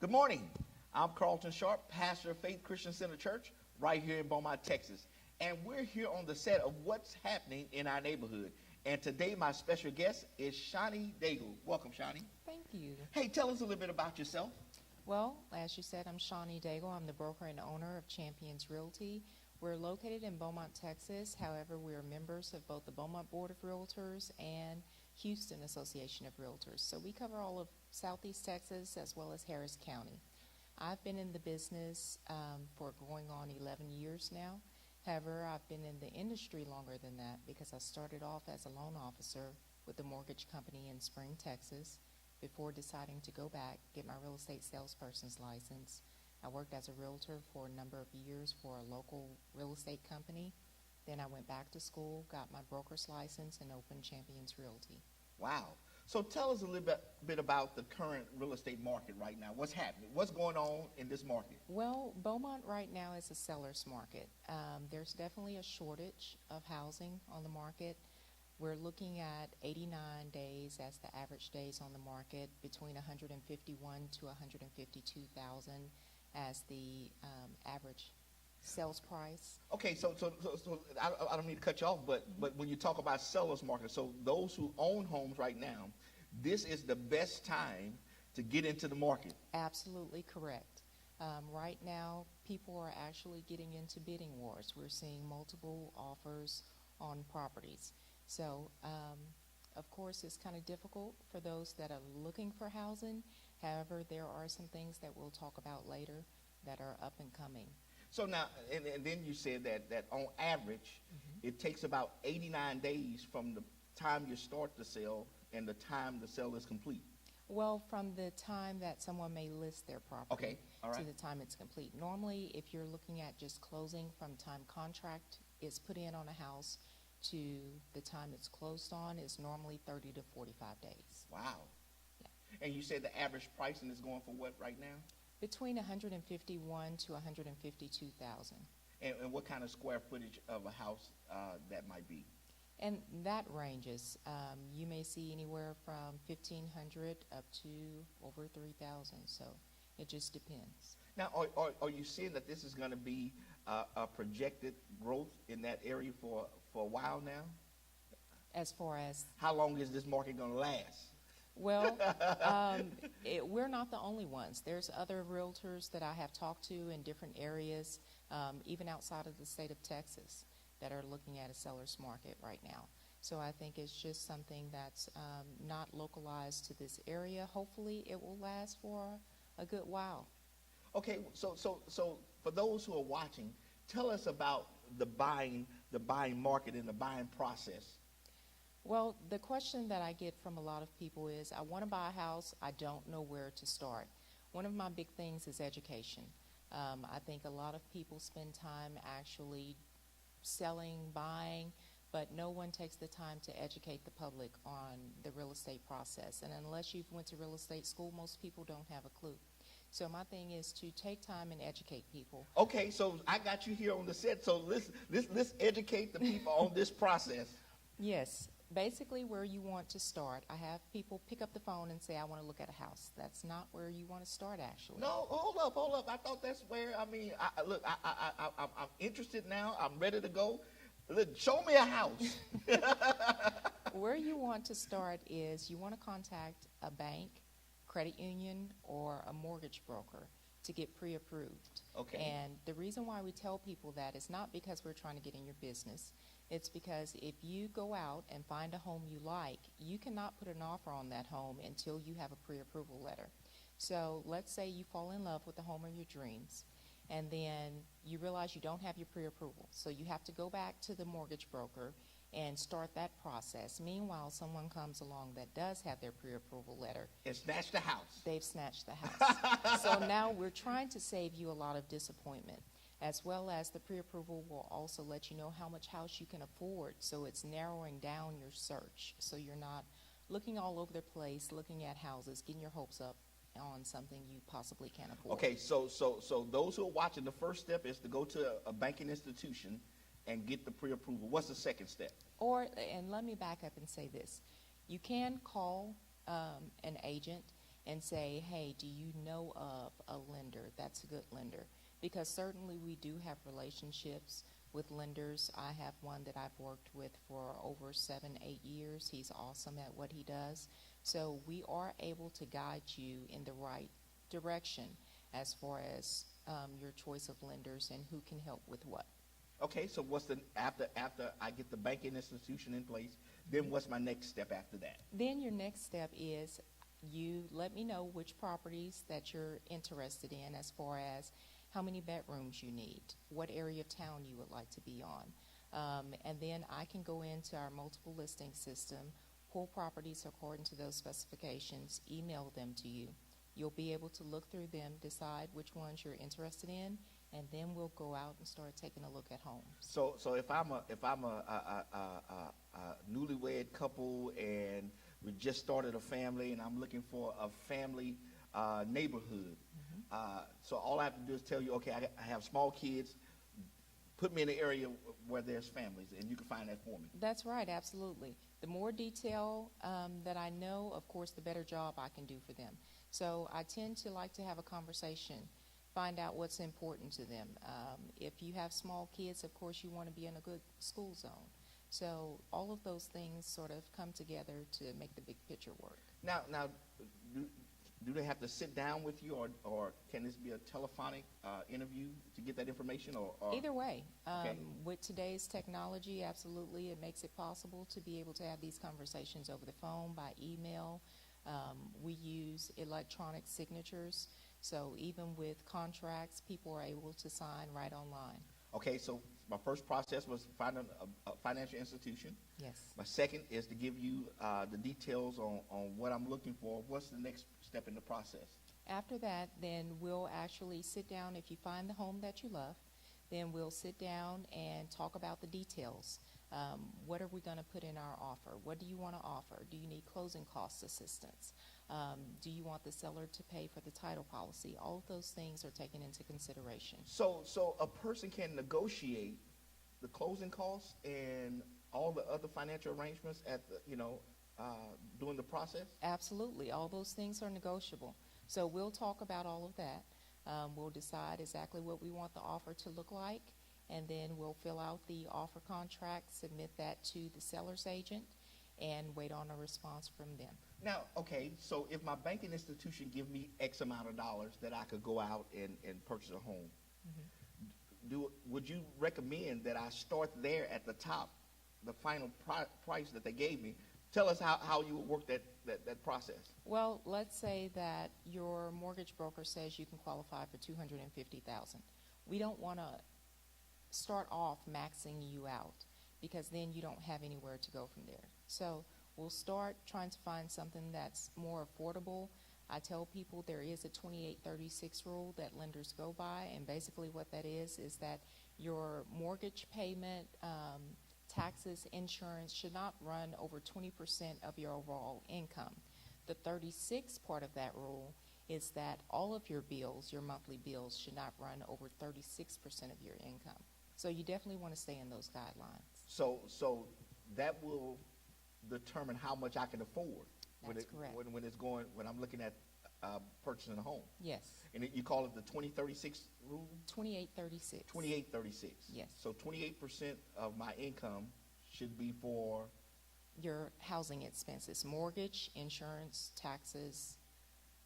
Good morning. I'm Carlton Sharp, pastor of Faith Christian Center Church right here in Beaumont, Texas. And we're here on the set of what's happening in our neighborhood. And today my special guest is Shani Daigle. Welcome, Shani. Thank you. Hey, tell us a little bit about yourself. Well, as you said, I'm Shani Daigle. I'm the broker and owner of Champions Realty. We're located in Beaumont, Texas. However, we are members of both the Beaumont Board of Realtors and Houston Association of Realtors. So we cover all of Southeast Texas as well as Harris County. I've been in the business for going on 11 years now. However, I've been in the industry longer than that because I started off as a loan officer with a mortgage company in Spring, Texas, before deciding to go back, get my real estate salesperson's license. I worked as a realtor for a number of years for a local real estate company. Then I went back to school, got my broker's license, and opened Champions Realty. Wow. So tell us a little bit about the current real estate market right now. What's happening? What's going on in this market? Well, Beaumont right now is a seller's market. There's definitely a shortage of housing on the market. We're looking at 89 days as the average days on the market, between 151 to 152,000 as the average sales price. Okay, so I don't mean to cut you off, but when you talk about seller's market, so those who own homes right now, this is the best time to get into the market. Absolutely correct. Right now, people are actually getting into bidding wars. We're seeing multiple offers on properties. So, of course, it's kind of difficult for those that are looking for housing. However, there are some things that we'll talk about later that are up and coming. So now, and then you said that on average, it takes about 89 days from the time you start the sale and the time the sale is complete. Well, from the time that someone may list their property to the time it's complete. Normally, if you're looking at just closing from time contract is put in on a house to the time it's closed on is normally 30 to 45 days. Wow. Yeah. And you said the average pricing is going for what right now? Between 151 to 152,000. And what kind of square footage of a house that might be? And that ranges. You may see anywhere from 1,500 up to over 3,000. So it just depends. Now, are you seeing that this is going to be a projected growth in that area for a while now? As far as? How long is this market going to last? Well, we're not the only ones. There's other realtors that I have talked to in different areas, even outside of the state of Texas, that are looking at a seller's market right now. So I think it's just something that's not localized to this area. Hopefully it will last for a good while. Okay, so for those who are watching, tell us about the buying market and the buying process. Well, the question that I get from a lot of people is, I want to buy a house, I don't know where to start. One of my big things is education. I think a lot of people spend time actually selling, buying, but no one takes the time to educate the public on the real estate process. And unless you've went to real estate school, most people don't have a clue. So my thing is to take time and educate people. Okay, so I got you here on the set, so let's educate the people on this process. Yes. Basically, where you want to start, I have people pick up the phone and say, I want to look at a house. That's not where you want to start, actually. No, hold up. I thought that's where, I'm interested now. I'm ready to go. Look, show me a house. Where you want to start is you want to contact a bank, credit union, or a mortgage broker to get pre-approved. Okay. And the reason why we tell people that is not because we're trying to get in your business. It's because if you go out and find a home you like, you cannot put an offer on that home until you have a pre-approval letter. So let's say you fall in love with the home of your dreams, and then you realize you don't have your pre-approval. So you have to go back to the mortgage broker and start that process. Meanwhile, someone comes along that does have their pre-approval letter. And snatched the house. They've snatched the house. So now we're trying to save you a lot of disappointment, as well as the pre-approval will also let you know how much house you can afford. So it's narrowing down your search. So you're not looking all over the place, looking at houses, getting your hopes up on something you possibly can't afford. Okay, so those who are watching, the first step is to go to a banking institution and get the pre-approval. What's the second step? And let me back up and say this. You can call an agent and say, hey, do you know of a lender that's a good lender? Because certainly we do have relationships with lenders. I have one that I've worked with for over 7-8 years. He's awesome at what he does. So we are able to guide you in the right direction as far as your choice of lenders and who can help with what. Okay, so what's the after I get the banking institution in place, then what's my next step after that? Then your next step is you let me know which properties that you're interested in as far as how many bedrooms you need, what area of town you would like to be on. And then I can go into our multiple listing system, pull properties according to those specifications, email them to you. You'll be able to look through them, decide which ones you're interested in, and then we'll go out and start taking a look at homes. So if I'm a newlywed couple and we just started a family and I'm looking for a family neighborhood, so all I have to do is tell you, okay, I have small kids. Put me in an area where there's families, and you can find that for me. That's right, absolutely. The more detail that I know, of course, the better job I can do for them. So I tend to like to have a conversation, find out what's important to them. If you have small kids, of course, you want to be in a good school zone. So all of those things sort of come together to make the big picture work. Now, do they have to sit down with you, or can this be a telephonic interview to get that information? Or Either way. Okay. With today's technology, absolutely, it makes it possible to be able to have these conversations over the phone, by email. We use electronic signatures, so even with contracts, people are able to sign right online. Okay, so my first process was finding a financial institution. Yes. My second is to give you the details on what I'm looking for. What's the next step in the process? After that, then we'll actually sit down. If you find the home that you love, then we'll sit down and talk about the details. What are we going to put in our offer? What do you want to offer? Do you need closing cost assistance? Do you want the seller to pay for the title policy? All of those things are taken into consideration. So a person can negotiate the closing costs and all the other financial arrangements at the, during the process? Absolutely. All those things are negotiable. So we'll talk about all of that. We'll decide exactly what we want the offer to look like, and then we'll fill out the offer contract, submit that to the seller's agent, and wait on a response from them. Now, okay, so if my banking institution give me X amount of dollars that I could go out and purchase a home, would you recommend that I start there at the top, the final price that they gave me? Tell us how you would work that process. Well, let's say that your mortgage broker says you can qualify for $250,000. We don't want to start off maxing you out, because then you don't have anywhere to go from there. So we'll start trying to find something that's more affordable. I tell people there is a 28-36 rule that lenders go by, and basically what that is that your mortgage payment, taxes, insurance should not run over 20% of your overall income. The 36 part of that rule is that all of your bills, your monthly bills, should not run over 36% of your income. So you definitely want to stay in those guidelines. So that will determine how much I can afford. That's correct. When I'm looking at purchasing a home. Yes. And you call it the 20-36 rule? 28-36. 28-36. Yes. So 28% of my income should be for your housing expenses, mortgage, insurance, taxes.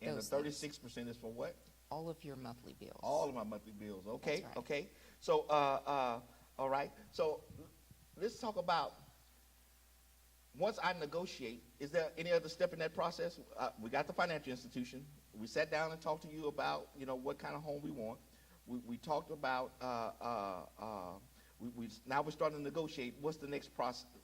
And the 36% is for what? All of your monthly bills. All of my monthly bills. Okay. That's right. Okay. So all right. So let's talk about, once I negotiate, is there any other step in that process? We got the financial institution. We sat down and talked to you about, what kind of home we want. We talked about, now we're starting to negotiate. What's the next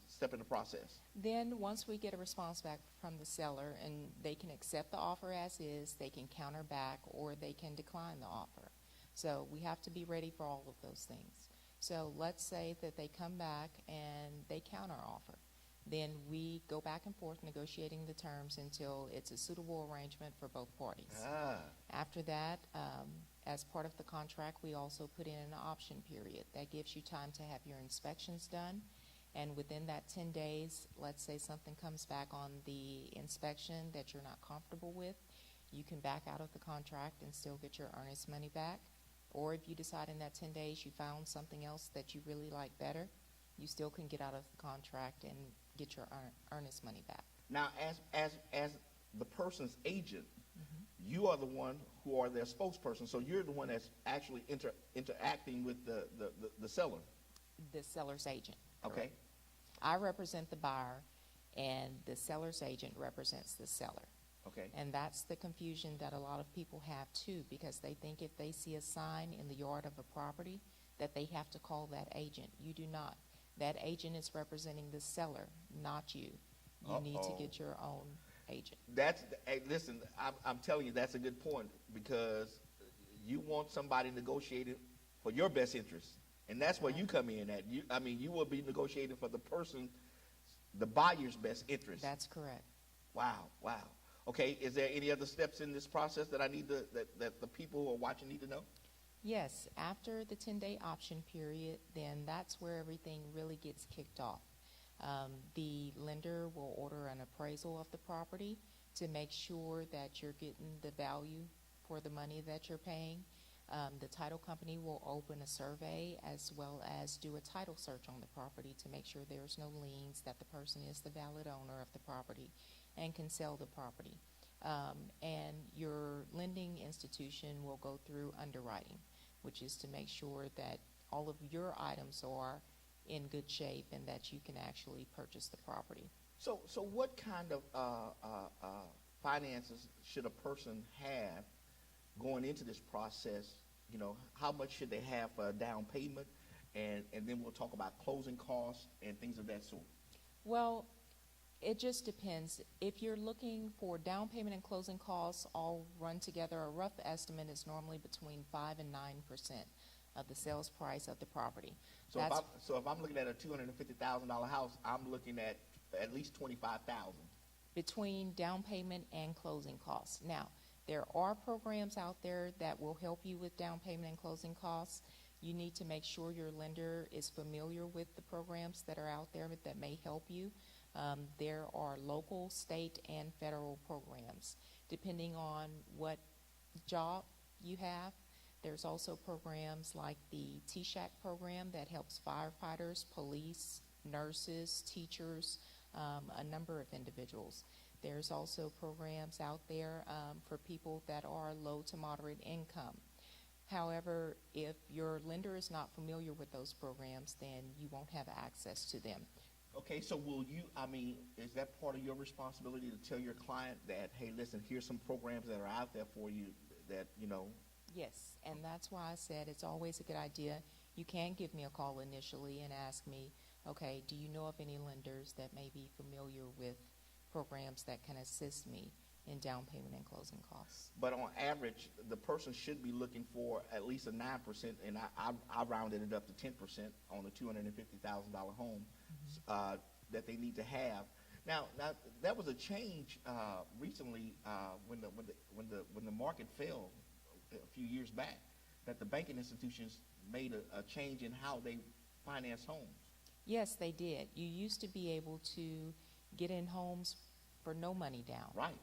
step in the process? Then once we get a response back from the seller, and they can accept the offer as is, they can counter back, or they can decline the offer. So we have to be ready for all of those things. So let's say that they come back and they counter offer. Then we go back and forth negotiating the terms until it's a suitable arrangement for both parties. After that, as part of the contract, we also put in an option period. That gives you time to have your inspections done. And within that 10 days, let's say something comes back on the inspection that you're not comfortable with, You can back out of the contract and still get your earnest money back. Or if you decide in that 10 days you found something else that you really like better, you still can get out of the contract and get your earnest money back. Now, as the person's agent, you are the one who are their spokesperson, so you're the one that's actually interacting with the seller. The seller's agent. Okay. Correct. I represent the buyer, and the seller's agent represents the seller. Okay. And that's the confusion that a lot of people have too, because they think if they see a sign in the yard of a property that they have to call that agent. You do not. That agent is representing the seller, not you. You need to get your own agent. Hey, listen, I'm telling you, that's a good point, because you want somebody negotiating for your best interest, and that's where you come in at. You will be negotiating for the buyer's best interest. That's correct. Wow. Okay, is there any other steps in this process that that the people who are watching need to know? Yes, after the 10-day option period, then that's where everything really gets kicked off. The lender will order an appraisal of the property to make sure that you're getting the value for the money that you're paying. The title company will open a survey as well as do a title search on the property to make sure there's no liens, that the person is the valid owner of the property and can sell the property. And your lending institution will go through underwriting, which is to make sure that all of your items are in good shape and that you can actually purchase the property. So what kind of finances should a person have going into this process? How much should they have for a down payment? And then we'll talk about closing costs and things of that sort. Well, it just depends. If you're looking for down payment and closing costs all run together, a rough estimate is normally between 5 and 9% of the sales price of the property. So if I'm looking at a $250,000 house, I'm looking at least $25,000 between down payment and closing costs. Now, there are programs out there that will help you with down payment and closing costs. You need to make sure your lender is familiar with the programs that are out there that may help you. There are local, state, and federal programs. Depending on what job you have, there's also programs like the T-Shack program that helps firefighters, police, nurses, teachers, a number of individuals. There's also programs out there for people that are low to moderate income. However, if your lender is not familiar with those programs, then you won't have access to them. Okay, so is that part of your responsibility to tell your client that, hey, listen, here's some programs that are out there for you that. Yes, and that's why I said it's always a good idea. You can give me a call initially and ask me, okay, do you know of any lenders that may be familiar with programs that can assist me in down payment and closing costs? But on average, the person should be looking for at least a 9%, and I rounded it up to 10% on a $250,000 home that they need to have. Now that was a change recently when the market fell a few years back, that the banking institutions made a change in how they finance homes. Yes, they did. You used to be able to get in homes for no money down. Right.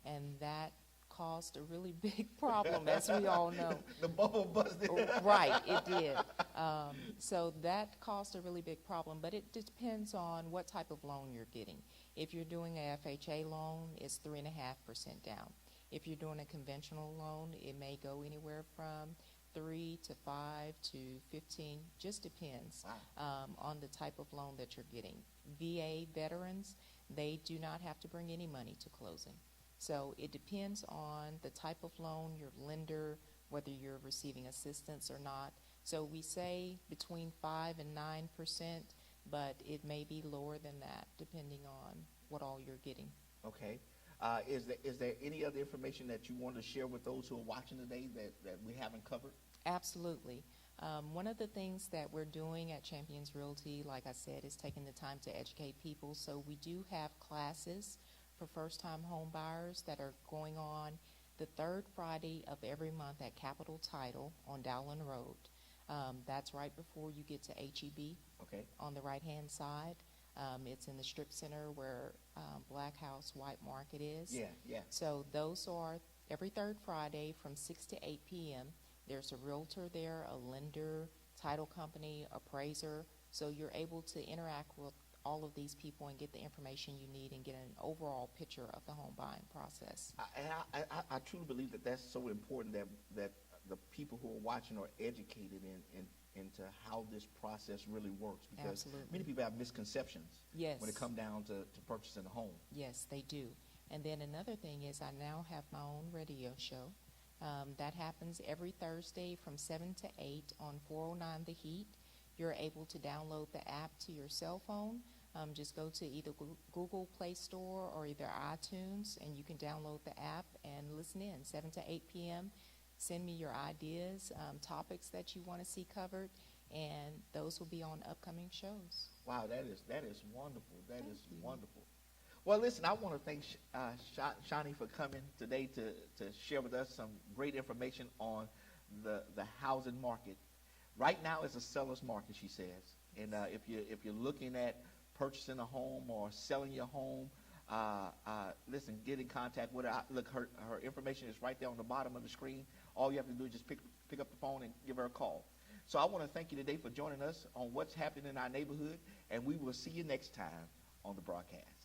And that caused a really big problem, as we all know. The bubble busted. Right, it did. So that caused a really big problem, but it depends on what type of loan you're getting. If you're doing a FHA loan, it's 3.5% down. If you're doing a conventional loan, it may go anywhere from 3 to 5 to 15, just depends on the type of loan that you're getting. VA veterans, they do not have to bring any money to closing. So it depends on the type of loan, your lender, whether you're receiving assistance or not. So we say between 5 and 9%, but it may be lower than that depending on what all you're getting. Okay. Is there any other information that you want to share with those who are watching today that we haven't covered? Absolutely. One of the things that we're doing at Champions Realty, like I said, is taking the time to educate people. So we do have classes for first-time home buyers that are going on the third Friday of every month at Capitol Title on Dowland Road. That's right before you get to HEB. Okay. On the right-hand side. It's in the strip center where Black House White Market is. Yeah, yeah. So those are every third Friday from 6 to 8 p.m. There's a realtor there, a lender, title company, appraiser. So you're able to interact with all of these people and get the information you need and get an overall picture of the home buying process. I truly believe that that's so important that the people who are watching are educated into how this process really works, because Absolutely. many people have misconceptions Yes. when it comes down to purchasing a home. Yes, they do. And then another thing is I now have my own radio show. That happens every Thursday from 7 to 8 on 409 The Heat. You're able to download the app to your cell phone. Just go to either Google Play Store or either iTunes, and you can download the app and listen in 7 to 8 p.m. Send me your ideas, topics that you want to see covered, and those will be on upcoming shows. Wow, that is wonderful. That Thank is you. wonderful. Well, listen, I want to thank Shani for coming today to share with us some great information on the housing market. Right now, it's a seller's market, she says. And if you're looking at purchasing a home or selling your home, listen, get in contact with her. Look, her information is right there on the bottom of the screen. All you have to do is just pick up the phone and give her a call. So I want to thank you today for joining us on what's happening in our neighborhood, and we will see you next time on the broadcast.